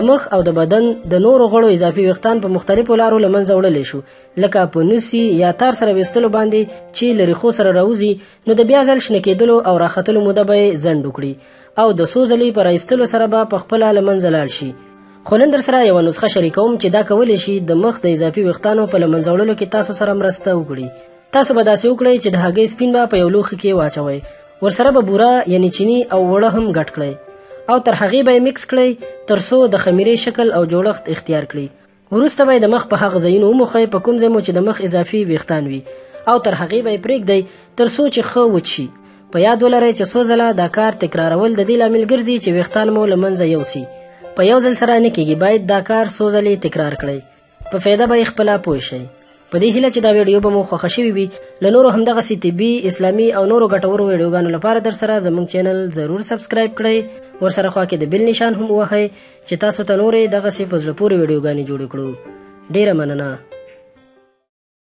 مخ او د بدن د نورو غړو اضافي ویښتان په مختلفو لارو له منځه وړلی شو، لکه په نوسي یا تار سره ویستلو باندې چې له ریښو سره راوځي، نو د بیا ځل شنه کېدلو او راختلو موده به یې ځنډ وکړي او د څو ځلې په راایستلو سره به پخپله له منځه لاړ شي. خو نن در سره یوه نسخه شریکوم چې دا کولی شي د مخ د اضافي ویښتانو په له منځه وړلو کې تاسو سره مرسته وکړي. تاسو به داسې وکړئ چې د هګۍ سپین به په یو لوښي کې واچوئ، ورسره به بوره یعنې چیني او اوړه هم ګډ کړئ او تر هغې به یې میکس کړئ تر څو د خمیرې شکل او جوړښت اختیار کړي. وروسته به یې د مخ په هغه ځایونو وموښئ په کوم ځای مو چې د مخ اضافي ویښتان وي او تر هغې به یې پرېږدئ تر څو چې ښه وچ شي. په یاد ولرئ چې څو ځله دا کار تکرارول د دې لامل ګرځي چې ویښتان مو له منځه یوسي. په یو ځل سره نه کېږي، باید دا کار څو ځلې تکرار کړئ. په فایده به یې خپله پوه شئ. په دې هیله چې دا ویډیو به مو خوښه شوې وي. له نورو همدغسې طبي، اسلامي او نورو ګټورو ویډیوګانو لپاره در سره زموږ چینل ضرور سبسکرایب کړئ. ورسره خوا کې د بیل نشان هم ووهئ چې تاسو ته نورې دغسې په زړه پورې ویډیوګانې جوړې کړو. ډیره مننه.